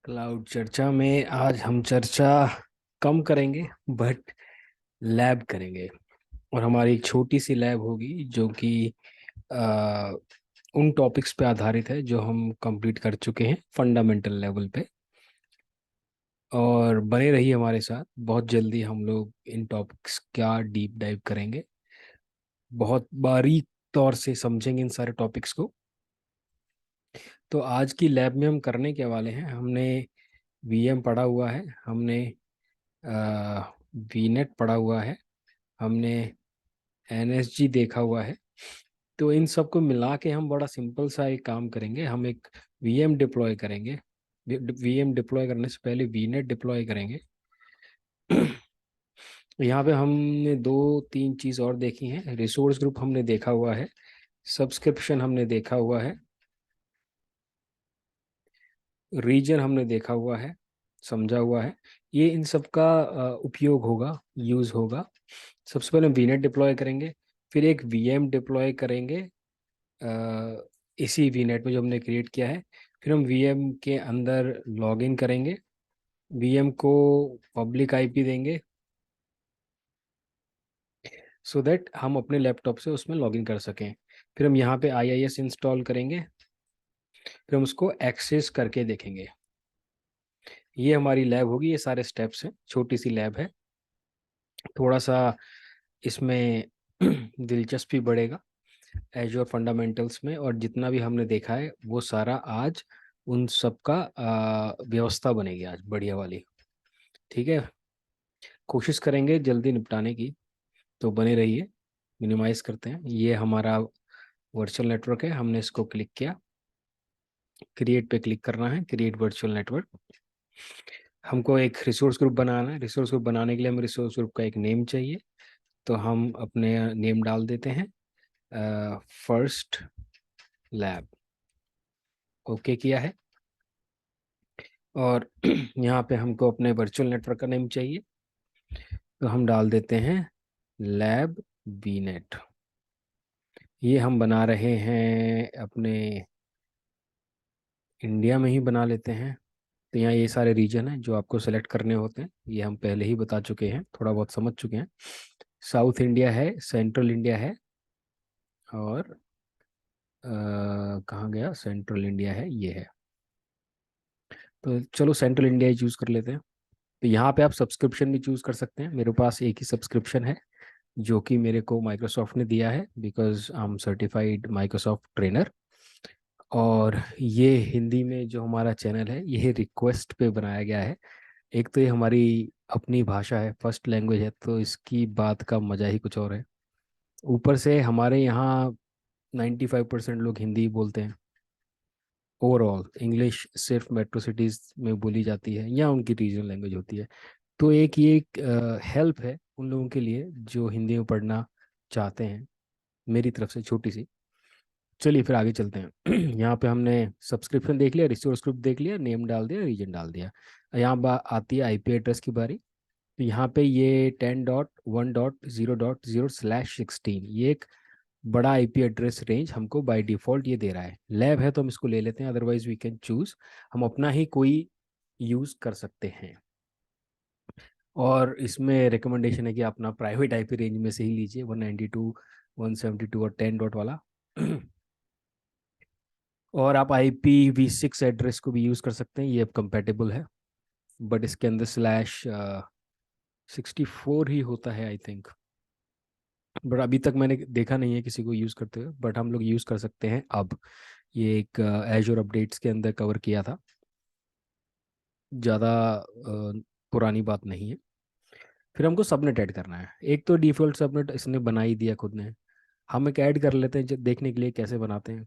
Cloud चर्चा में आज हम चर्चा कम करेंगे बट लैब करेंगे। और हमारी एक छोटी सी लैब होगी जो कि अ, उन टॉपिक्स पे आधारित है जो हम कंप्लीट कर चुके हैं फंडामेंटल लेवल पे। और बने रहिए हमारे साथ, बहुत जल्दी हम लोग इन टॉपिक्स का डीप डाइव करेंगे, बहुत बारीक तौर से समझेंगे इन सारे टॉपिक्स को। तो आज की लैब में हम करने के वाले हैं, हमने वीएम पढ़ा हुआ है, हमने वीनेट पढ़ा हुआ है, हमने एनएसजी देखा हुआ है। तो इन सब को मिला के हम बड़ा सिंपल सा एक काम करेंगे, हम एक वीएम डिप्लॉय करेंगे। वीएम डिप्लॉय करने से पहले वीनेट डिप्लॉय करेंगे। यहाँ पे हमने दो तीन चीज़ और देखी हैं। रिसोर्स ग्रुप हमने देखा हुआ है, सब्सक्रिप्शन हमने देखा हुआ है, रीजन हमने देखा हुआ है, समझा हुआ है। ये इन सब का उपयोग होगा, यूज़ होगा। सबसे पहले हम वीनेट डिप्लॉय करेंगे, फिर एक वीएम डिप्लॉय करेंगे इसी वीनेट में जो हमने क्रिएट किया है। फिर हम वीएम के अंदर लॉगिन करेंगे, वीएम को पब्लिक आईपी देंगे सो दैट हम अपने लैपटॉप से उसमें लॉगिन कर सकें। फिर हम यहाँ पे आईआईएस इंस्टॉल करेंगे, फिर हम उसको एक्सेस करके देखेंगे। ये हमारी लैब होगी, ये सारे स्टेप्स हैं, छोटी सी लैब है। थोड़ा सा इसमें दिलचस्पी बढ़ेगा एजूर फंडामेंटल्स में, और जितना भी हमने देखा है वो सारा आज उन सब का व्यवस्था बनेगी आज बढ़िया वाली। ठीक है, कोशिश करेंगे जल्दी निपटाने की, तो बने रहिए। मिनिमाइज करते हैं, ये हमारा वर्चुअल नेटवर्क है, हमने इसको क्लिक किया, क्रिएट पे क्लिक करना है, क्रिएट वर्चुअल नेटवर्क। हमको एक रिसोर्स ग्रुप बनाना है, रिसोर्स ग्रुप बनाने के लिए हमें रिसोर्स ग्रुप का एक नेम चाहिए। तो हम अपने नेम डाल देते हैं, फर्स्ट लैब। ओके किया है। और यहाँ पे हमको अपने वर्चुअल नेटवर्क का नेम चाहिए, तो हम डाल देते हैं लैब वीनेट। ये हम बना रहे हैं अपने इंडिया में ही बना लेते हैं। तो यहाँ ये सारे रीजन हैं जो आपको सेलेक्ट करने होते हैं, ये हम पहले ही बता चुके हैं, थोड़ा बहुत समझ चुके हैं। साउथ इंडिया है, सेंट्रल इंडिया है, और कहाँ गया, सेंट्रल इंडिया है, ये है। तो चलो सेंट्रल इंडिया ही चूज़ कर लेते हैं। तो यहाँ पे आप सब्सक्रिप्शन भी चूज़ कर सकते हैं, मेरे पास एक ही सब्सक्रिप्शन है जो कि मेरे को माइक्रोसॉफ्ट ने दिया है, because I am certified Microsoft trainer. और ये हिंदी में जो हमारा चैनल है ये रिक्वेस्ट पे बनाया गया है। एक तो ये हमारी अपनी भाषा है, फर्स्ट लैंग्वेज है, तो इसकी बात का मज़ा ही कुछ और है। ऊपर से हमारे यहाँ 95% लोग हिंदी बोलते हैं। ओवरऑल इंग्लिश सिर्फ मेट्रो सिटीज़ में बोली जाती है या उनकी रीजनल लैंग्वेज होती है। तो एक ये एक हेल्प है उन लोगों के लिए जो हिंदी में पढ़ना चाहते हैं, मेरी तरफ से छोटी सी। चलिए फिर आगे चलते हैं। यहाँ पे हमने सब्सक्रिप्शन देख लिया, रिसोर्स ग्रुप देख लिया, नेम डाल दिया, रीजन डाल दिया। यहाँ आती है आईपी एड्रेस की बारी। तो यहाँ पे ये 10.1.0.0/16 ये एक बड़ा आईपी एड्रेस रेंज हमको बाय डिफ़ॉल्ट ये दे रहा है। लैब है तो हम इसको ले लेते हैं, अदरवाइज वी कैन चूज, हम अपना ही कोई यूज़ कर सकते हैं। और इसमें रिकमेंडेशन है कि अपना प्राइवेट आईपी रेंज में से ही लीजिए, 192 172 और 10 डॉट वाला। और आप IPv6 एड्रेस को भी यूज़ कर सकते हैं, ये अब कंपेटेबल है, बट इसके अंदर /64 ही होता है आई थिंक। बट अभी तक मैंने देखा नहीं है किसी को यूज़ करते हुए, बट हम लोग यूज़ कर सकते हैं अब। ये एक एजूर अपडेट्स के अंदर कवर किया था, ज़्यादा पुरानी बात नहीं है। फिर हमको सबनेट ऐड करना है, एक तो डिफ़ॉल्ट सबनेट इसने बना ही दिया खुद ने, हम एक ऐड कर लेते हैं देखने के लिए कैसे बनाते हैं।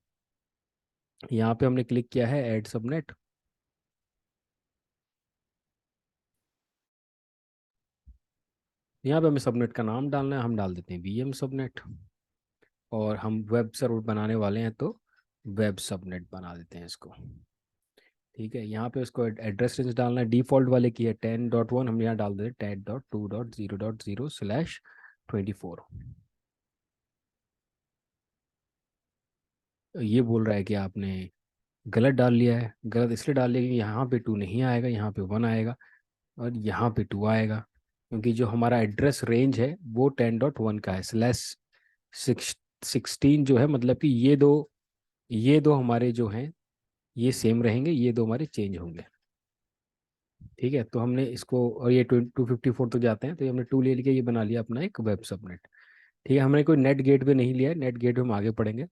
यहाँ पे हमने क्लिक किया है ऐड सबनेट। यहाँ पे हमें सबनेट का नाम डालना है, हम डाल देते हैं वीएम सबनेट। और हम वेब सर्वर बनाने वाले हैं तो वेब सबनेट बना देते हैं इसको। ठीक है, यहाँ पे उसको एड्रेस रेंज डालना है, डिफ़ॉल्ट वाले की है 10.1, हम यहाँ डाल देते हैं 10.2.0.0/24। ये बोल रहा है कि आपने गलत डाल लिया है। गलत इसलिए डाल लिया कि यहाँ पे 2 नहीं आएगा, यहाँ पे 1 आएगा और यहाँ पे 2 आएगा, क्योंकि जो हमारा एड्रेस रेंज है वो 10.1 का है। स्लैश 16 जो है, मतलब कि ये दो हमारे जो हैं ये सेम रहेंगे, ये दो हमारे चेंज होंगे। ठीक है, तो हमने इसको, और ये 254 तो जाते हैं, तो ये हमने 2 ले लिया, ये बना लिया अपना एक वेब सबनेट। ठीक है, हमने कोई नेट गेटवे नहीं लिया है, नेट गेटवे हम आगे पढ़ेंगे।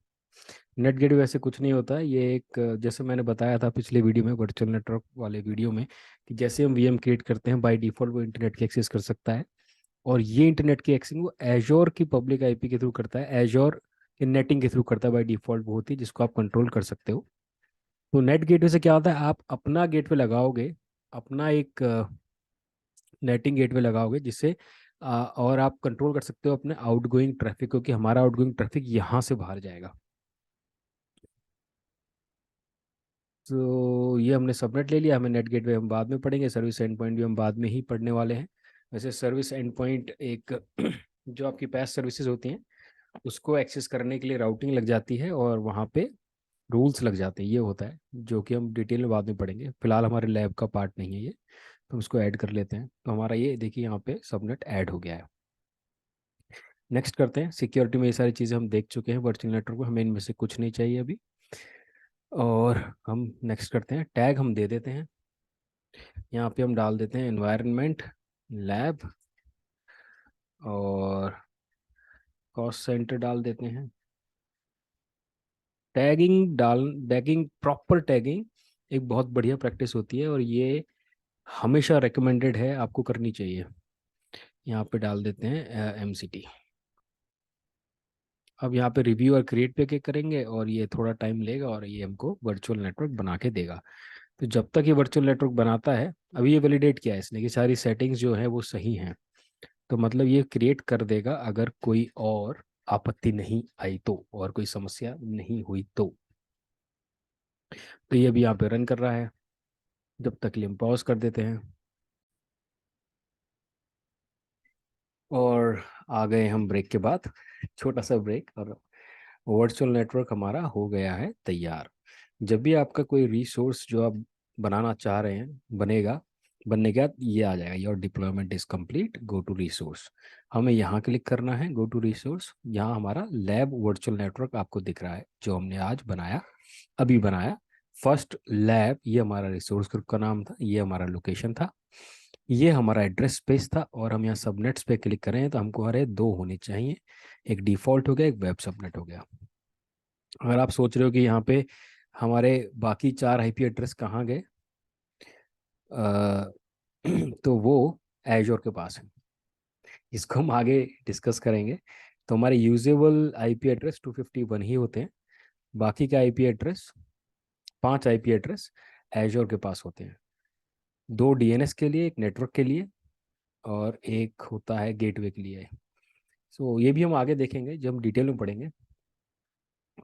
नेट गेटवे वैसे कुछ नहीं होता है, ये एक जैसे मैंने बताया था पिछले वीडियो में, वर्चुअल नेटवर्क वाले वीडियो में, कि जैसे हम वीएम क्रिएट करते हैं बाय डिफॉल्ट वो इंटरनेट की एक्सेस कर सकता है। और ये इंटरनेट की एक्सेस वो एजोर की पब्लिक आईपी के थ्रू करता है, एजोर के नेटिंग के थ्रू करता है बाय डिफॉल्ट, वो होती है जिसको आप कंट्रोल कर सकते हो। तो नेट गेटवे से क्या होता है, आप अपना गेटवे लगाओगे, अपना एक नेटिंग गेटवे लगाओगे, जिससे और आप कंट्रोल कर सकते हो अपने आउटगोइंग ट्रैफिक, क्योंकि हमारा आउटगोइंग ट्रैफिक यहाँ से बाहर जाएगा। तो ये हमने सबनेट ले लिया, हमें नेट गेटवे हम बाद में पढ़ेंगे, सर्विस एंड पॉइंट भी हम बाद में ही पढ़ने वाले हैं। वैसे सर्विस एंड पॉइंट एक जो आपकी पैस सर्विसेज होती हैं उसको एक्सेस करने के लिए राउटिंग लग जाती है, और वहाँ पे रूल्स लग जाते हैं, ये होता है, जो कि हम डिटेल में बाद में पढ़ेंगे। फिलहाल हमारे लैब का पार्ट नहीं है ये, तो हम इसको ऐड कर लेते हैं। तो हमारा ये देखिए यहाँ पे सबनेट ऐड हो गया है। नेक्स्ट करते हैं, सिक्योरिटी में ये सारी चीज़ें हम देख चुके हैं वर्चुअल नेटवर्क में, हमें इनमें से कुछ नहीं चाहिए अभी। और हम नेक्स्ट करते हैं, टैग हम दे देते हैं। यहाँ पे हम डाल देते हैं एनवायरनमेंट लैब, और कॉस्ट सेंटर डाल देते हैं। टैगिंग प्रॉपर टैगिंग एक बहुत बढ़िया प्रैक्टिस होती है, और ये हमेशा रिकमेंडेड है, आपको करनी चाहिए। यहाँ पे डाल देते हैं MCT। अब यहाँ पे रिव्यू और क्रिएट पे क्लिक करेंगे, और ये थोड़ा टाइम लेगा, और ये हमको वर्चुअल नेटवर्क बना के देगा। तो जब तक ये वर्चुअल नेटवर्क बनाता है, अभी ये वैलिडेट किया है इसने कि सारी सेटिंग्स जो है वो सही हैं, तो मतलब ये क्रिएट कर देगा अगर कोई और आपत्ति नहीं आई तो, और कोई समस्या नहीं हुई तो ये भी यहाँ पे रन कर रहा है। जब तक लिए हम पॉज कर देते हैं, और आ गए हम ब्रेक के बाद, छोटा सा ब्रेक, और वर्चुअल नेटवर्क हमारा हो गया है तैयार। जब भी आपका कोई रिसोर्स जो आप बनाना चाह रहे हैं बनेगा, बनने के बाद ये आ जाएगा, your deployment is complete, go to resource. हमें यहाँ क्लिक करना है, गो टू रिसोर्स। यहाँ हमारा लैब वर्चुअल नेटवर्क आपको दिख रहा है, जो हमने आज बनाया, अभी बनाया। फर्स्ट लैब, ये हमारा रिसोर्स ग्रुप का नाम था, ये हमारा लोकेशन था, ये हमारा एड्रेस स्पेस था। और हम यहाँ सबनेट्स पे क्लिक करें तो हमको हरे 2 होने चाहिए, एक डिफॉल्ट हो गया, एक वेब सबनेट हो गया। अगर आप सोच रहे हो कि यहाँ पे हमारे बाकी 4 IP एड्रेस कहाँ गए, अ, तो वो एजोर के पास है, इसको हम आगे डिस्कस करेंगे। तो हमारे यूजेबल IP एड्रेस 251 ही होते हैं, बाकी का IP एड्रेस 5 IP एड्रेस एजोर के पास होते हैं, 2 DNS के लिए, एक नेटवर्क के लिए, और एक होता है गेटवे के लिए। सो ये भी हम आगे देखेंगे जब हम डिटेल में पढ़ेंगे।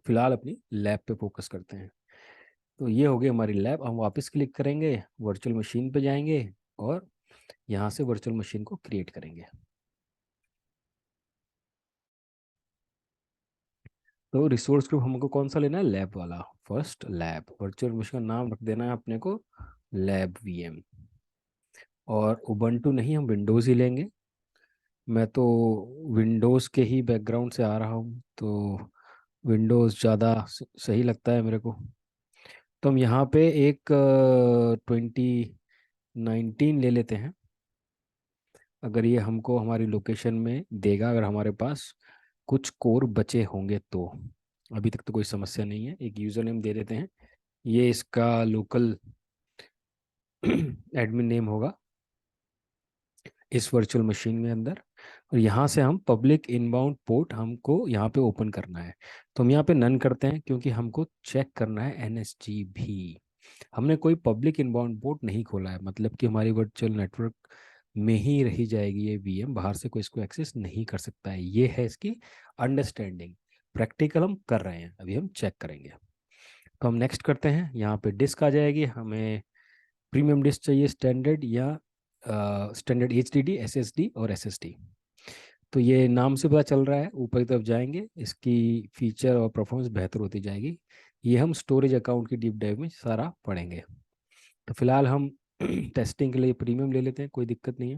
फिलहाल अपनी लैब पे फोकस करते हैं। तो ये हो गई हमारी लैब। हम वापस क्लिक करेंगे, वर्चुअल मशीन पे जाएंगे, और यहाँ से वर्चुअल मशीन को क्रिएट करेंगे। तो रिसोर्स ग्रुप हमको कौन सा लेना है, लैब वाला। फर्स्ट लैब, वर्चुअल मशीन का नाम रख देना है अपने को लैब VM। और उबंटू नहीं, हम विंडोज़ ही लेंगे। मैं तो विंडोज़ के ही बैकग्राउंड से आ रहा हूँ, तो विंडोज़ ज़्यादा सही लगता है मेरे को। तो हम यहाँ पे एक 2019 ले लेते हैं, अगर ये हमको हमारी लोकेशन में देगा, अगर हमारे पास कुछ कोर बचे होंगे तो। अभी तक तो कोई समस्या नहीं है। एक यूज़र नेम दे देते हैं, ये इसका लोकल एडमिन नेम होगा इस वर्चुअल मशीन में अंदर। और यहाँ से हम पब्लिक इनबाउंड पोर्ट हमको यहाँ पे ओपन करना है, तो हम यहाँ पे नन करते हैं, क्योंकि हमको चेक करना है NSG भी। हमने कोई पब्लिक इनबाउंड पोर्ट नहीं खोला है, मतलब कि हमारी वर्चुअल नेटवर्क में ही रही जाएगी ये VM, बाहर से कोई इसको एक्सेस नहीं कर सकता है। ये है इसकी अंडरस्टैंडिंग। प्रैक्टिकल हम कर रहे हैं, अभी हम चेक करेंगे। तो हम नेक्स्ट करते हैं, यहाँ पे डिस्क आ जाएगी, हमें प्रीमियम डिस्क चाहिए, स्टैंडर्ड या स्टैंडर्ड HDD, SSD और SSD। तो ये नाम से पता चल रहा है, ऊपर की तरफ जाएंगे इसकी फीचर और परफॉर्मेंस बेहतर होती जाएगी। ये हम स्टोरेज अकाउंट की डीप डाइव में सारा पढ़ेंगे। तो फिलहाल हम टेस्टिंग के लिए प्रीमियम ले लेते हैं, कोई दिक्कत नहीं है।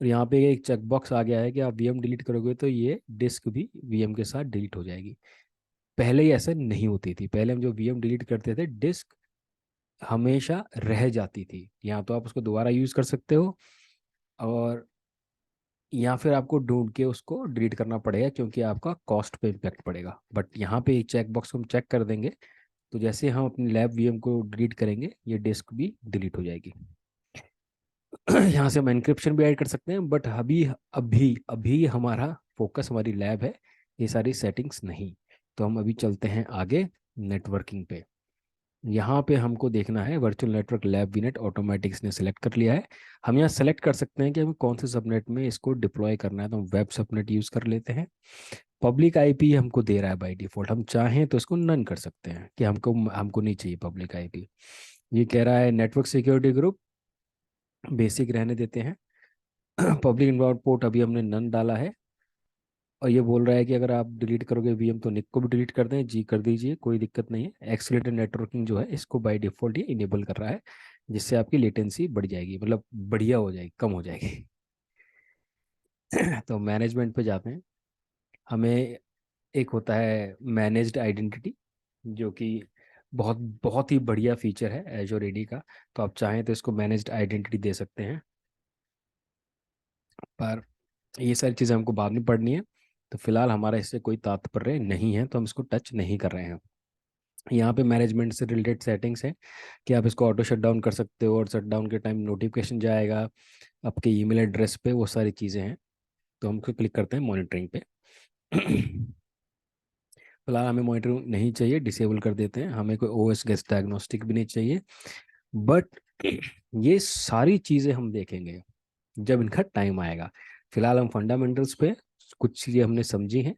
और यहाँ पे एक चेकबॉक्स आ गया है कि आप वीएम डिलीट करोगे तो ये डिस्क भी वीएम के साथ डिलीट हो जाएगी। पहले ही ऐसा नहीं होती थी, पहले हम जो वीएम डिलीट करते थे डिस्क हमेशा रह जाती थी। यहाँ तो आप उसको दोबारा यूज़ कर सकते हो, और या फिर आपको ढूंढ के उसको डिलीट करना पड़ेगा, क्योंकि आपका कॉस्ट पे इम्पैक्ट पड़ेगा। बट यहाँ पे एक चेक बॉक्स हम चेक कर देंगे, तो जैसे हम अपनी लैब वीएम को डिलीट करेंगे ये डिस्क भी डिलीट हो जाएगी। यहाँ से हम एन्क्रिप्शन भी ऐड कर सकते हैं, बट अभी अभी अभी हमारा फोकस हमारी लैब है, ये सारी सेटिंग्स नहीं। तो हम अभी चलते हैं आगे नेटवर्किंग पे। यहाँ पे हमको देखना है वर्चुअल नेटवर्क लैब वीनेट ऑटोमेटिक, इसने सेलेक्ट कर लिया है। हम यहाँ सेलेक्ट कर सकते हैं कि हमें कौन से सबनेट में इसको डिप्लॉय करना है, तो हम वेब सबनेट यूज़ कर लेते हैं। पब्लिक आईपी हमको दे रहा है बाय डिफॉल्ट, हम चाहें तो इसको नन कर सकते हैं कि हमको हमको नहीं चाहिए पब्लिक आईपी। ये कह रहा है नेटवर्क सिक्योरिटी ग्रुप, बेसिक रहने देते हैं। पब्लिक इन्वायरमेंट पोर्ट अभी हमने नन डाला है। और ये बोल रहा है कि अगर आप डिलीट करोगे वीएम तो निक को भी डिलीट कर दें, जी कर दीजिए, कोई दिक्कत नहीं है। एक्सीलेटेड नेटवर्किंग जो है इसको बाय डिफॉल्ट ये इनेबल कर रहा है, जिससे आपकी लेटेंसी बढ़ जाएगी, मतलब बढ़िया हो जाएगी, कम हो जाएगी। तो मैनेजमेंट पे जाते हैं। हमें एक होता है मैनेज्ड आइडेंटिटी, जो कि बहुत बहुत ही बढ़िया फीचर है एजोर एडी का। तो आप चाहें तो इसको मैनेज्ड आइडेंटिटी दे सकते हैं, पर ये सारी चीज़ें हमको बाद में पढ़नी है। तो फिलहाल हमारा इससे कोई तात्पर्य नहीं है, तो हम इसको टच नहीं कर रहे हैं। यहाँ पे मैनेजमेंट से रिलेटेड सेटिंग्स हैं कि आप इसको ऑटो शट डाउन कर सकते हो, और शट डाउन के टाइम नोटिफिकेशन जाएगा आपके ईमेल एड्रेस पे, वो सारी चीज़ें हैं। तो हम क्लिक करते हैं मॉनिटरिंग पे। फिलहाल हमें मॉनिटरिंग नहीं चाहिए, डिसेबल कर देते हैं। हमें कोई ओएस गेस्ट डायग्नोस्टिक भी नहीं चाहिए। बट ये सारी चीज़ें हम देखेंगे जब इनका टाइम आएगा। फिलहाल हम फंडामेंटल्स पे कुछ चीज़ें हमने समझी हैं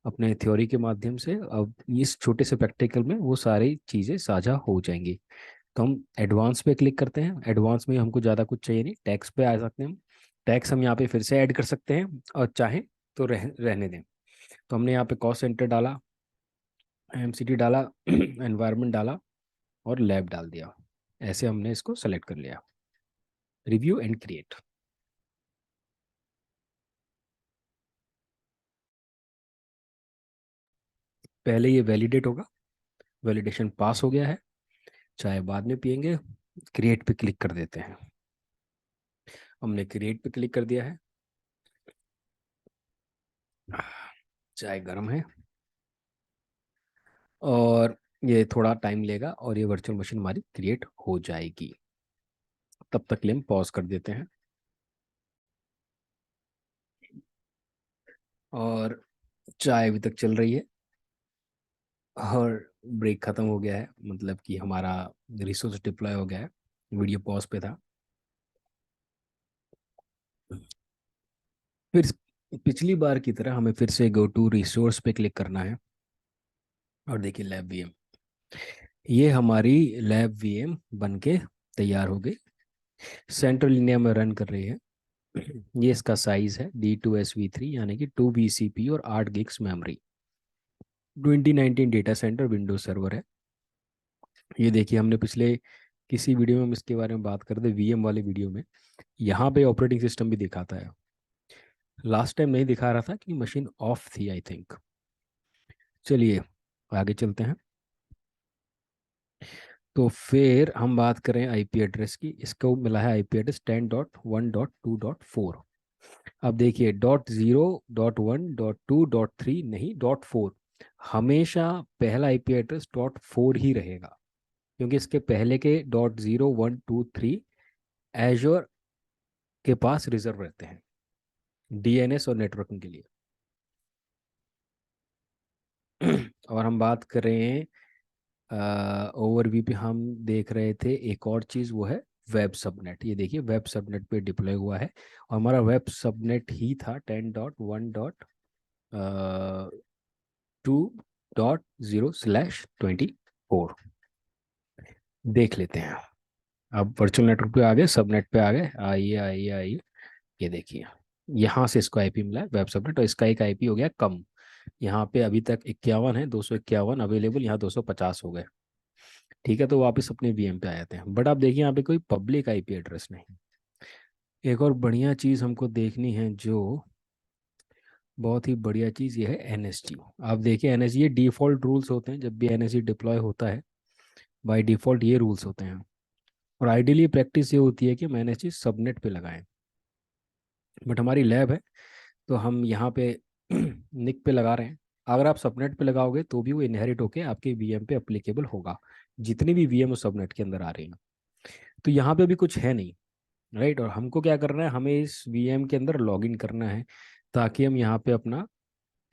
अपने थ्योरी के माध्यम से, अब इस छोटे से प्रैक्टिकल में वो सारी चीज़ें साझा हो जाएंगी। तो हम एडवांस पे क्लिक करते हैं। एडवांस में हमको ज़्यादा कुछ चाहिए नहीं, टैक्स पे आ सकते हैं हम। टैक्स हम यहाँ पे फिर से ऐड कर सकते हैं, और चाहें तो रहने दें। तो हमने यहाँ पे कॉस्ट सेंटर डाला, एमसीटी डाला, एनवायरनमेंट डाला, और लैब डाल दिया। ऐसे हमने इसको सेलेक्ट कर लिया। Review and create. पहले ये वैलिडेट होगा, वैलिडेशन पास हो गया है, चाय बाद में पियेंगे। क्रिएट पे क्लिक कर देते हैं। हमने क्रिएट पे क्लिक कर दिया है। चाय गर्म है, और ये थोड़ा टाइम लेगा, और ये वर्चुअल मशीन हमारी क्रिएट हो जाएगी। तब तक के लिए हम पॉज कर देते हैं। और चाय अभी तक चल रही है, और ब्रेक खत्म हो गया है, मतलब कि हमारा रिसोर्स डिप्लॉय हो गया है। वीडियो पॉज पे था। फिर पिछली बार की तरह हमें फिर से गो टू रिसोर्स पे क्लिक करना है, और देखिए लैब वीएम, ये हमारी लैब वीएम बन के तैयार हो गई। सेंट्रल इंडिया में रन कर रही है। ये इसका साइज है D2SV3, यानी कि 2 BCP और 8 GB memory. 2019 data centre Windows server है। ये देखिए, हमने पिछले किसी वीडियो में हम इसके बारे में बात कर थे, वीएम वाले वीडियो में। यहाँ पे ऑपरेटिंग सिस्टम भी दिखाता है। लास्ट टाइम नहीं दिखा रहा था कि मशीन ऑफ थी, आई थिंक। चलिए आगे चलते हैं। तो फिर हम बात करें आईपी एड्रेस की। इसको मिला है आईपी एड्रेस 10.1.2.4। अब देखिए, .0, .1, .2, .3 नहीं, .4। हमेशा पहला आईपी एड्रेस .4 ही रहेगा, क्योंकि इसके पहले के .0, 1, 2, 3 एजोर के पास रिजर्व रहते हैं डीएनएस और नेटवर्किंग के लिए। और हम बात करें ओवरव्यू पे, हम देख रहे थे एक और चीज़, वो है वेब सबनेट। ये देखिए वेब सबनेट पे डिप्लॉय हुआ है, और हमारा वेब सबनेट ही था 10.1.2.0/24। देख लेते हैं। अब वर्चुअल नेटवर्क पे आ गए, सबनेट पे आ गए, आइए आइए आइए। ये देखिए, यहाँ से इसको आईपी मिला है वेब सबनेट, और इसका एक आईपी हो गया कम। यहाँ पे अभी तक 51 है, 251 अवेलेबल, यहाँ 250 हो गए। ठीक है, तो वापस अपने वीएम पे आ जाते हैं। बट आप देखिए यहाँ पे कोई पब्लिक आईपी एड्रेस नहीं। एक और बढ़िया चीज़ हमको देखनी है, जो बहुत ही बढ़िया चीज़ ये है एनएसजी। आप देखिए एनएसजी, ये डिफ़ॉल्ट रूल्स होते हैं जब भी एनएसजी डिप्लॉय होता है, बाय डिफ़ॉल्ट ये रूल्स होते हैं। और आइडियली प्रैक्टिस ये होती है कि हम एनएसजी सबनेट पे लगाएं। बट हमारी लैब है तो हम यहाँ पे निक पे लगा रहे हैं। अगर आप सबनेट पे लगाओगे तो भी वो इनहेरिट होके आपके वीएम पे अप्लीकेबल होगा, जितनी भी वीएम उस सबनेट के अंदर आ रही हैं। तो यहाँ पे भी कुछ है नहीं, राइट। और हमको क्या करना है, हमें इस वीएम के अंदर लॉगिन करना है, ताकि हम यहाँ पे अपना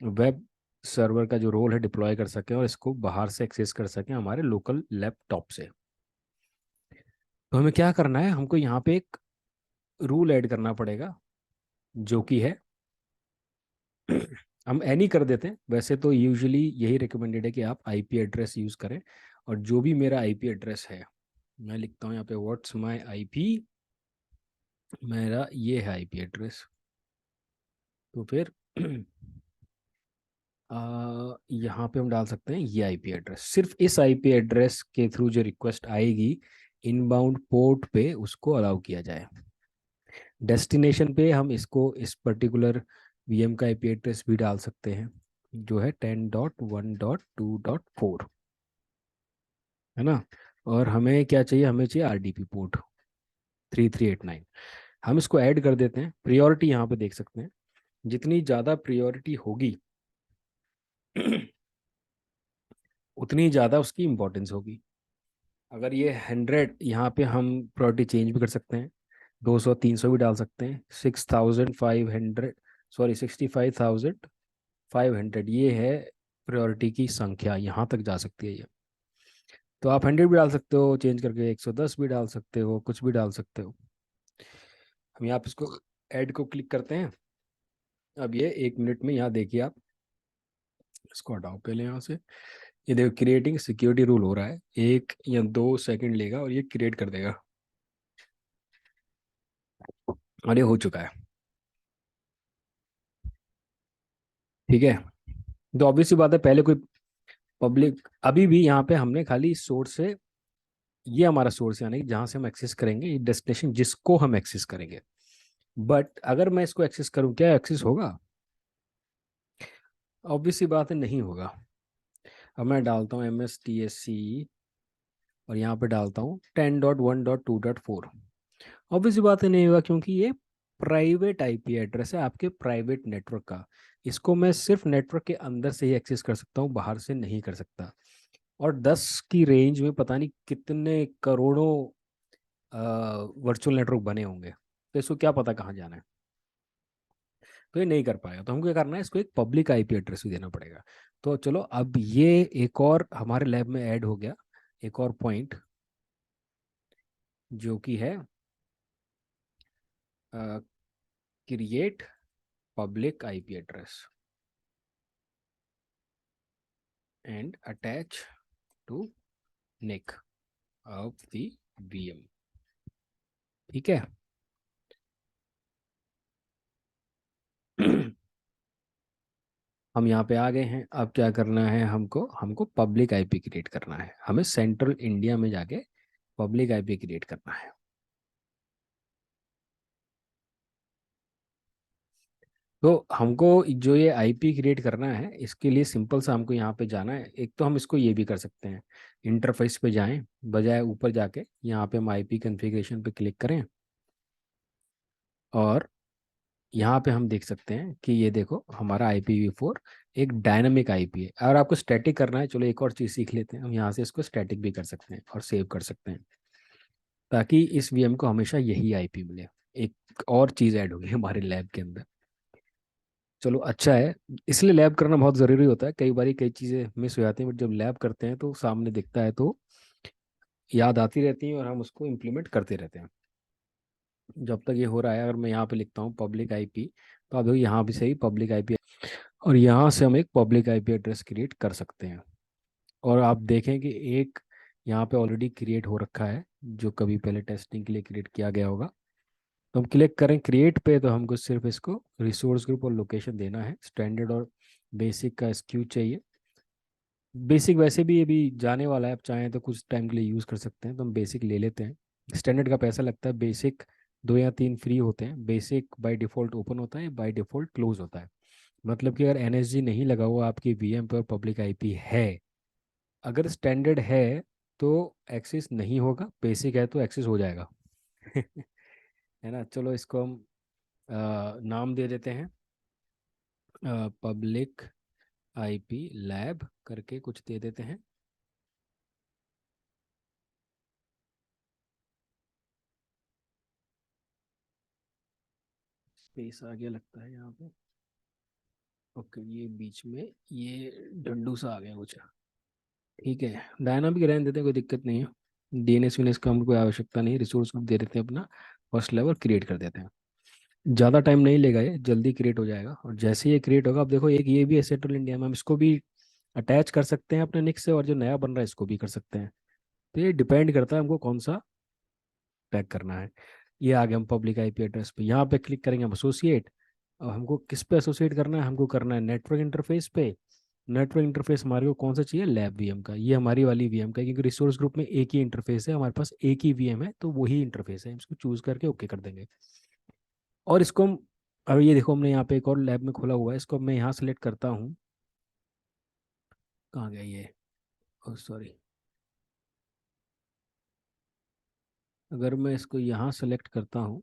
वेब सर्वर का जो रोल है डिप्लॉय कर सकें और इसको बाहर से एक्सेस कर सकें हमारे लोकल लैपटॉप से। तो हमें क्या करना है, हमको यहाँ पे एक रूल ऐड करना पड़ेगा, जो कि है हम एनी कर देते हैं। वैसे तो यूजुअली यही रिकमेंडेड है कि आप आईपी एड्रेस यूज़ करें। और जो भी मेरा आईपी एड्रेस है, मैं लिखता हूँ यहाँ पे व्हाट्स माय आईपी, मेरा ये है आईपी एड्रेस। तो फिर यहाँ पे हम डाल सकते हैं ये आईपी एड्रेस। सिर्फ इस आईपी एड्रेस के थ्रू जो रिक्वेस्ट आएगी इनबाउंड पोर्ट पे, उसको अलाउ किया जाए। डेस्टिनेशन पे हम इसको इस पर्टिकुलर वीएम का आईपी एड्रेस भी डाल सकते हैं, जो है 10.1.2.4, है ना। और हमें क्या चाहिए, हमें चाहिए आरडीपी पोर्ट 3389। हम इसको ऐड कर देते हैं। प्रियोरिटी यहाँ पे देख सकते हैं, जितनी ज़्यादा प्रियोरिटी होगी उतनी ज़्यादा उसकी इम्पोर्टेंस होगी। अगर ये 100, यहाँ पे हम प्रायोरिटी चेंज भी कर सकते हैं, 200 300 भी डाल सकते हैं। 6500, सॉरी 65,500, ये है प्रायोरिटी की संख्या, यहाँ तक जा सकती है ये। तो आप 100 भी डाल सकते हो चेंज करके, 110 भी डाल सकते हो, कुछ भी डाल सकते हो। हम यहाँ पे इसको ऐड को क्लिक करते हैं। अब ये 1 मिनट में, यहाँ देखिए आप, इसको हटाओ पहले यहाँ से। ये देखो क्रिएटिंग सिक्योरिटी रूल हो रहा है, 1 या 2 सेकंड लेगा और ये क्रिएट कर देगा, और ये हो चुका है। ठीक है, तो ऑब्वियस सी बात है, पहले कोई पब्लिक, अभी भी यहाँ पे हमने खाली सोर्स से, ये हमारा सोर्स यानी कि जहाँ से हम एक्सेस करेंगे, ये डेस्टिनेशन जिसको हम एक्सेस करेंगे। बट अगर मैं इसको एक्सेस करूँ, क्या एक्सेस होगा? ऑब्वियस सी बात है, नहीं होगा। अब मैं डालता हूँ MSTSC और यहाँ पे डालता हूँ 10.1.2.4। ऑब्वियस सी बात है नहीं होगा, क्योंकि ये प्राइवेट आईपी एड्रेस है आपके प्राइवेट नेटवर्क का। इसको मैं सिर्फ नेटवर्क के अंदर से ही एक्सेस कर सकता हूँ, बाहर से नहीं कर सकता। और 10 की रेंज में पता नहीं कितने करोड़ों वर्चुअल नेटवर्क बने होंगे, तो इसको क्या पता कहाँ जाना है। तो ये नहीं कर पाएगा, तो हमको क्या करना है, इसको एक पब्लिक आईपी एड्रेस भी देना पड़ेगा। तो चलो, अब ये एक और हमारे लैब में ऐड हो गया, एक और पॉइंट, जो कि है create public IP address and attach to NIC of the VM. ठीक है। हम यहाँ पे आ गए हैं। अब क्या करना है, हमको हमको पब्लिक आईपी क्रिएट करना है। हमें सेंट्रल इंडिया में जाके पब्लिक आईपी क्रिएट करना है। तो हमको जो ये आईपी क्रिएट करना है, इसके लिए सिंपल सा हमको यहाँ पे जाना है। एक तो हम इसको ये भी कर सकते हैं, इंटरफेस पे जाएं, बजाय ऊपर जाके यहाँ पे हम आईपी कॉन्फ़िगरेशन पे क्लिक करें, और यहाँ पे हम देख सकते हैं कि ये देखो हमारा IPv4 एक डायनामिक आईपी है। अगर आपको स्टैटिक करना है, चलो एक और चीज़ सीख लेते हैं, हम यहाँ से इसको स्टैटिक भी कर सकते हैं और सेव कर सकते हैं, ताकि इस वीएम को हमेशा यही आईपी मिले। एक और चीज़ ऐड होगी हमारे लैब के अंदर। चलो अच्छा है, इसलिए लैब करना बहुत ज़रूरी होता है। कई बार कई चीज़ें मिस हो जाती हैं, बट जब लैब करते हैं तो सामने दिखता है, तो याद आती रहती हैं और हम उसको इम्प्लीमेंट करते रहते हैं। जब तक ये हो रहा है, अगर मैं यहाँ पे लिखता हूँ पब्लिक आईपी, तो अब देखो यहाँ भी सही पब्लिक आईपी, और यहाँ से हम एक पब्लिक आईपी एड्रेस क्रिएट कर सकते हैं। और आप देखें कि एक यहाँ पे ऑलरेडी क्रिएट हो रखा है, जो कभी पहले टेस्टिंग के लिए क्रिएट किया गया होगा। तो हम क्लिक करें क्रिएट पे, तो हमको सिर्फ इसको रिसोर्स ग्रुप और लोकेशन देना है, स्टैंडर्ड और बेसिक का SKU चाहिए। बेसिक वैसे भी अभी जाने वाला है, आप चाहें तो कुछ टाइम के लिए यूज़ कर सकते हैं, तो हम बेसिक ले लेते हैं। स्टैंडर्ड का पैसा लगता है, बेसिक 2 या 3 फ्री होते हैं। बेसिक बाय डिफ़ॉल्ट ओपन होता है, बाय डिफ़ॉल्ट क्लोज होता है। मतलब कि अगर NSG नहीं लगा हुआ आपकी VM पर, पब्लिक IP है, अगर स्टैंडर्ड है तो एक्सेस नहीं होगा, बेसिक है तो एक्सेस हो जाएगा। है ना। चलो इसको हम नाम दे देते हैं, पब्लिक IP लैब करके कुछ दे देते हैं। स्पेस आ गया लगता है यहाँ पे। ओके, ये बीच में ये डंडू सा आ गया कुछ। ठीक है, डायनामिक रहने देते हैं, कोई दिक्कत नहीं है। DNS विनेस का हमको कोई आवश्यकता नहीं है, रिसोर्स ग्रुप दे देते हैं अपना, फर्स्ट लेवल क्रिएट कर देते हैं। ज़्यादा टाइम नहीं लेगा, ये जल्दी क्रिएट हो जाएगा। और जैसे ये क्रिएट होगा, आप देखो एक ये भी है सेंट्रल इंडिया में, हम इसको भी अटैच कर सकते हैं अपने निक से, और जो नया बन रहा है इसको भी कर सकते हैं। तो ये डिपेंड करता है हमको कौन सा टैग करना है। ये आ गया, हम पब्लिक IP एड्रेस पे यहाँ पे क्लिक करेंगे, हम एसोसिएट। और हमको किस पे एसोसिएट करना है, हमको करना है नेटवर्क इंटरफेस पे। नेटवर्क इंटरफेस हमारे को कौन सा चाहिए, लैब VM का। ये हमारी वाली VM का है, क्योंकि रिसोर्स ग्रुप में एक ही इंटरफेस है, हमारे पास एक ही VM है, तो वही इंटरफेस है, हम इसको चूज करके ओके कर देंगे। और इसको हम, अब ये देखो हमने यहाँ पे एक और लैब में खोला हुआ है, इसको मैं यहाँ सेलेक्ट करता हूँ। कहाँ गया ये, ओह सॉरी। अगर मैं इसको यहाँ सेलेक्ट करता हूँ,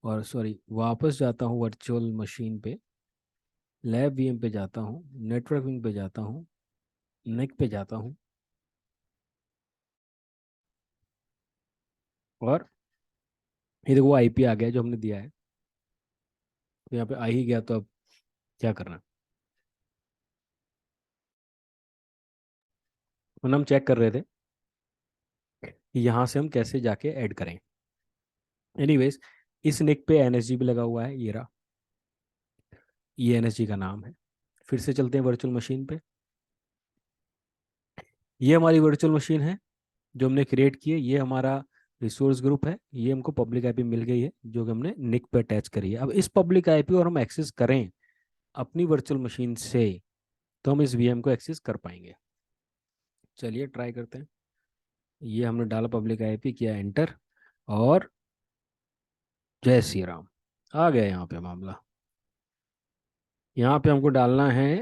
और सॉरी वापस जाता हूँ वर्चुअल मशीन पे, लैब VM पे जाता हूँ, नेटवर्क विंग पे जाता हूँ, नेक पे जाता हूँ, और ये देखो IP आ गया जो हमने दिया है। तो यहाँ पे आ ही गया, तो अब क्या करना। तो हम चेक कर रहे थे कि यहाँ से हम कैसे जाके ऐड करें। एनीवेज, इस निक पे NSG भी लगा हुआ है, ये रहा, ये NSG का नाम है। फिर से चलते हैं वर्चुअल मशीन पे। ये हमारी वर्चुअल मशीन है जो हमने क्रिएट की है, ये हमारा रिसोर्स ग्रुप है, ये हमको पब्लिक IP मिल गई है जो कि हमने निक पे अटैच करी है। अब इस पब्लिक IP और हम एक्सेस करें अपनी वर्चुअल मशीन से, तो हम इस VM को एक्सेस कर पाएंगे। चलिए ट्राई करते हैं। ये हमने डाला पब्लिक IP, किया एंटर, और जय श्री राम, आ गया यहाँ पे मामला। यहाँ पे हमको डालना है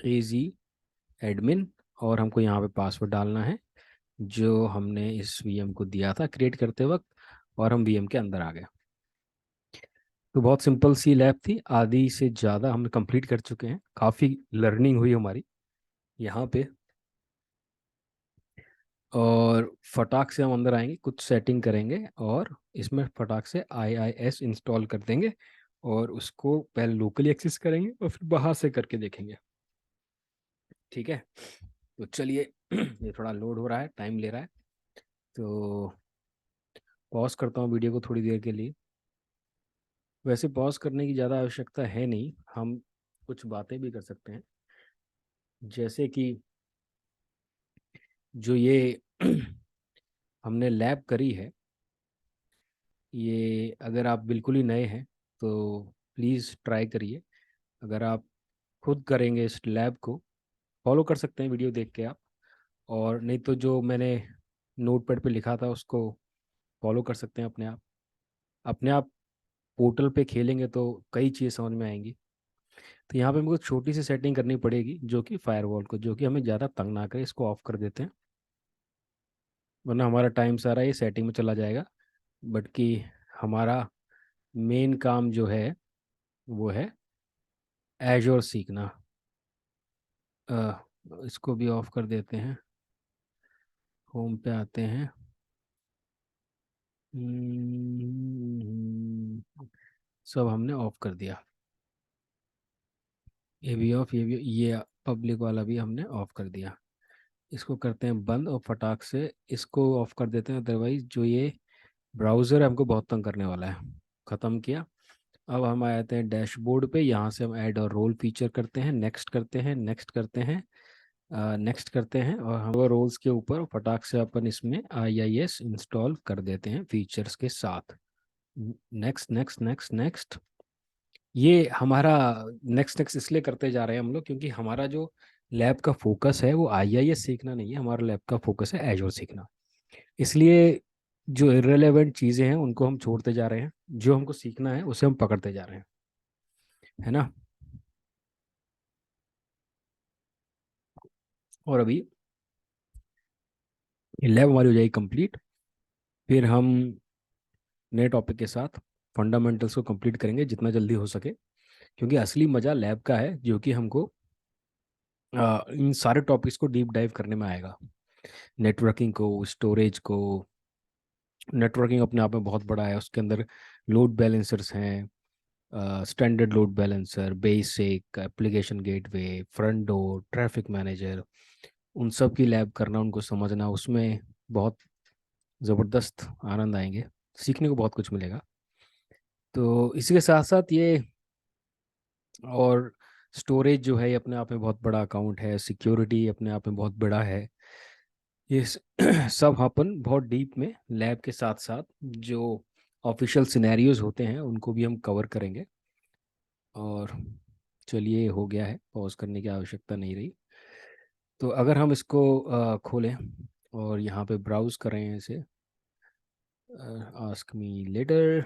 AZ एडमिन, और हमको यहाँ पे पासवर्ड डालना है जो हमने इस VM को दिया था क्रिएट करते वक्त, और हम VM के अंदर आ गए। तो बहुत सिंपल सी लैब थी, आधी से ज़्यादा हमने कंप्लीट कर चुके हैं, काफ़ी लर्निंग हुई हमारी यहाँ पे। और फटाक से हम अंदर आएंगे, कुछ सेटिंग करेंगे, और इसमें फटाक से IIS इंस्टॉल कर देंगे, और उसको पहले लोकली एक्सेस करेंगे और फिर बाहर से करके देखेंगे। ठीक है, तो चलिए ये थोड़ा लोड हो रहा है, टाइम ले रहा है, तो पॉज करता हूँ वीडियो को थोड़ी देर के लिए। वैसे पॉज करने की ज़्यादा आवश्यकता है नहीं, हम कुछ बातें भी कर सकते हैं। जैसे कि जो ये हमने लैब करी है, ये अगर आप बिल्कुल ही नए हैं तो प्लीज़ ट्राई करिए। अगर आप खुद करेंगे इस लैब को, फॉलो कर सकते हैं वीडियो देख के आप, और नहीं तो जो मैंने नोटपैड पे लिखा था उसको फॉलो कर सकते हैं अपने आप। अपने आप पोर्टल पे खेलेंगे तो कई चीज़ें समझ में आएंगी। तो यहाँ पे हमको छोटी सी सेटिंग करनी पड़ेगी, जो कि फायरवॉल को, जो कि हमें ज़्यादा तंग ना करे, इसको ऑफ कर देते हैं, वरना हमारा टाइम सारा ये सेटिंग में चला जाएगा। बट कि हमारा मेन काम जो है वो है एजोर सीखना। इसको भी ऑफ कर देते हैं, होम पे आते हैं। सब हमने ऑफ कर दिया, ये भी ऑफ, ये भी, ये पब्लिक वाला भी हमने ऑफ कर दिया। इसको करते हैं बंद, और फटाक से इसको ऑफ कर देते हैं, अदरवाइज जो ये ब्राउज़र है हमको बहुत तंग करने वाला है। ख़त्म किया। अब हम आ जाते हैं डैशबोर्ड पे, यहाँ से हम ऐड और रोल फीचर करते हैं, नेक्स्ट करते हैं, नेक्स्ट करते हैं, नेक्स्ट करते हैं, और हम रोल्स के ऊपर फटाक से अपन इसमें IIS इंस्टॉल कर देते हैं फीचर्स के साथ। नेक्स्ट नेक्स्ट नेक्स्ट नेक्स्ट, ये हमारा नेक्स्ट नेक्स्ट इसलिए करते जा रहे हैं हम लोग, क्योंकि हमारा जो लैब का फोकस है वो IIS सीखना नहीं है, हमारा लैब का फोकस है एजोर सीखना। इसलिए जो इररेलेवेंट चीज़ें हैं उनको हम छोड़ते जा रहे हैं, जो हमको सीखना है उसे हम पकड़ते जा रहे हैं, है ना। और अभी ये लैब हमारी हो जाएगी कंप्लीट, फिर हम नए टॉपिक के साथ फंडामेंटल्स को कंप्लीट करेंगे जितना जल्दी हो सके, क्योंकि असली मज़ा लैब का है, जो कि हमको इन सारे टॉपिक्स को डीप डाइव करने में आएगा। नेटवर्किंग को, स्टोरेज को, नेटवर्किंग अपने आप में बहुत बड़ा है, उसके अंदर लोड बैलेंसर्स हैं, standard load balancer, basic application gateway, front door, traffic manager, उन सब की लैब करना, उनको समझना, उसमें बहुत ज़बरदस्त आनंद आएंगे, सीखने को बहुत कुछ मिलेगा। तो इसी के साथ साथ ये, और स्टोरेज जो है ये अपने आप में बहुत बड़ा अकाउंट है, सिक्योरिटी अपने आप में बहुत बड़ा है, ये सब अपन बहुत डीप में लैब के साथ साथ जो ऑफिशियल सिनेरियोज होते हैं उनको भी हम कवर करेंगे। और चलिए, हो गया है, पॉज करने की आवश्यकता नहीं रही। तो अगर हम इसको खोलें और यहाँ पे ब्राउज करें इसे, ask me later,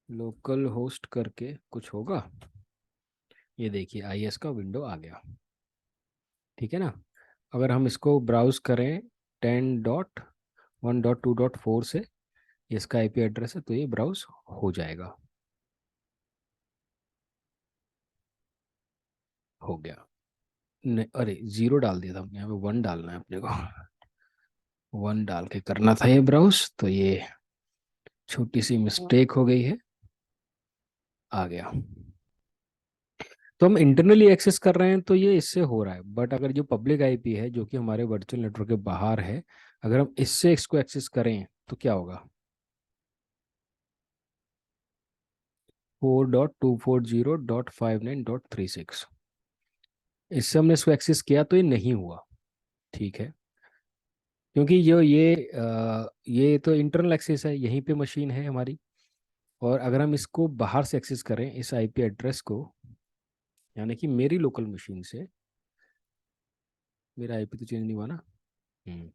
local host करके कुछ होगा। ये देखिए IIS का विंडो आ गया, ठीक है ना। अगर हम इसको ब्राउज करें 10.1.2.4 से, इसका IP एड्रेस है, तो ये ब्राउज हो जाएगा। हो गया। नहीं, अरे जीरो डाल दिया था हमने, यहाँ पे 1 डालना है अपने को। 1 डाल के करना था ये ब्राउज, तो ये छोटी सी मिस्टेक हो गई है। आ गया। तो हम इंटरनली एक्सेस कर रहे हैं तो ये इससे हो रहा है, बट अगर जो पब्लिक IP है जो कि हमारे वर्चुअल नेटवर्क के बाहर है, अगर हम इससे इसको एक्सेस करें तो क्या होगा। 4.240.59.36, इससे हमने इसको एक्सेस किया तो ये नहीं हुआ, ठीक है। क्योंकि ये तो इंटरनल एक्सेस है, यहीं पे मशीन है हमारी। और अगर हम इसको बाहर से एक्सेस करें इस IP एड्रेस को, यानी कि मेरी लोकल मशीन से, मेरा IP तो चेंज नहीं हुआ ना। हम्म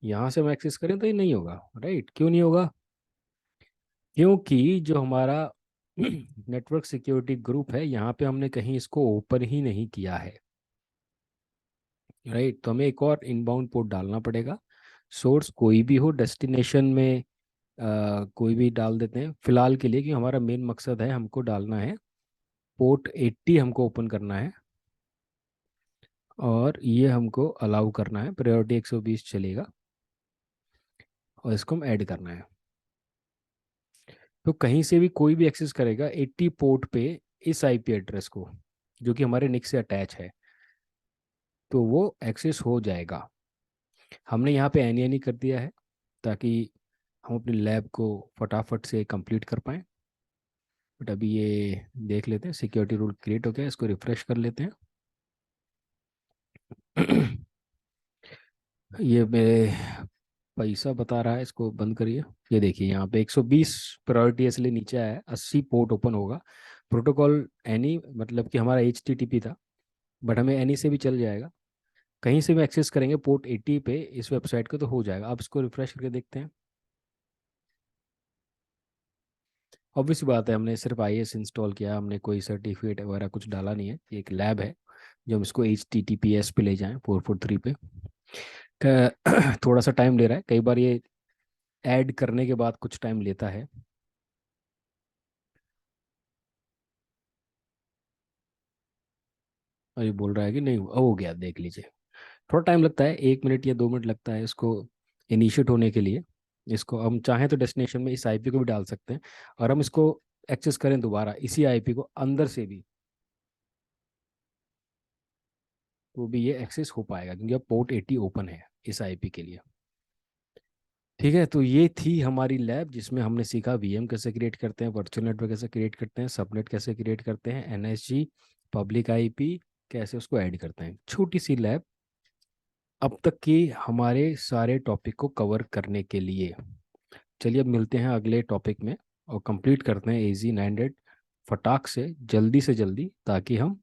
यहाँ से हम एक्सेस करें तो ये नहीं होगा, राइट। क्यों नहीं होगा? क्योंकि जो हमारा नेटवर्क सिक्योरिटी ग्रुप है, यहाँ पे हमने कहीं इसको ओपन ही नहीं किया है, राइट। तो हमें एक और इनबाउंड पोर्ट डालना पड़ेगा। सोर्स कोई भी हो, डेस्टिनेशन में कोई भी डाल देते हैं फिलहाल के लिए, कि हमारा मेन मकसद है, हमको डालना है पोर्ट 80, हमको ओपन करना है। और ये हमको अलाउ करना है, प्रायोरिटी 120 चलेगा, और इसको हम ऐड करना है। तो कहीं से भी कोई भी एक्सेस करेगा 80 पोर्ट पे इस IP एड्रेस को, जो कि हमारे निक से अटैच है, तो वो एक्सेस हो जाएगा। हमने यहाँ पे एनी एनी कर दिया है, ताकि हम अपने लैब को फटाफट से कंप्लीट कर पाएँ। बट अभी ये देख लेते हैं, सिक्योरिटी रूल क्रिएट हो गया, इसको रिफ्रेश कर लेते हैं। ये मेरे पैसा बता रहा है, इसको बंद करिए। ये देखिए यहाँ पे 120 प्रायोरिटी इसलिए नीचे आया है, 80 पोर्ट ओपन होगा। प्रोटोकॉल एनी मतलब कि हमारा HTTP था, बट हमें एनी से भी चल जाएगा। कहीं से भी एक्सेस करेंगे पोर्ट 80 पे इस वेबसाइट को तो हो जाएगा। आप इसको रिफ्रेश करके देखते हैं। ऑब्वियस बात है, हमने सिर्फ IIS इंस्टॉल किया, हमने कोई सर्टिफिकेट वगैरह कुछ डाला नहीं है। ये एक लैब है, जो हम इसको HTTPS पे ले जाएं 443 पे। थोड़ा सा टाइम ले रहा है, कई बार ये ऐड करने के बाद कुछ टाइम लेता है। और ये बोल रहा है कि नहीं हो गया, देख लीजिए। थोड़ा टाइम लगता है, 1 मिनट या 2 मिनट लगता है इसको इनिशिएट होने के लिए। इसको हम चाहें तो डेस्टिनेशन में इस IP को भी डाल सकते हैं, और हम इसको एक्सेस करें दोबारा इसी IP को अंदर से भी, तो भी ये एक्सेस हो पाएगा, क्योंकि अब पोर्ट 80 ओपन है इस IP के लिए। ठीक है, तो ये थी हमारी लैब, जिसमें हमने सीखा VM कैसे क्रिएट करते हैं, वर्चुअल नेटवर्क कैसे क्रिएट करते हैं, सबनेट कैसे क्रिएट करते हैं, NSG, पब्लिक IP कैसे उसको ऐड करते हैं। छोटी सी लैब अब तक की हमारे सारे टॉपिक को कवर करने के लिए। चलिए अब मिलते हैं अगले टॉपिक में, और कंप्लीट करते हैं AZ 900 फटाक से जल्दी, ताकि हम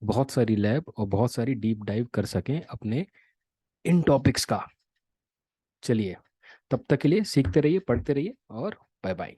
बहुत सारी लैब और बहुत सारी डीप डाइव कर सकें अपने इन टॉपिक्स का। चलिए, तब तक के लिए सीखते रहिए, पढ़ते रहिए, और बाय बाय।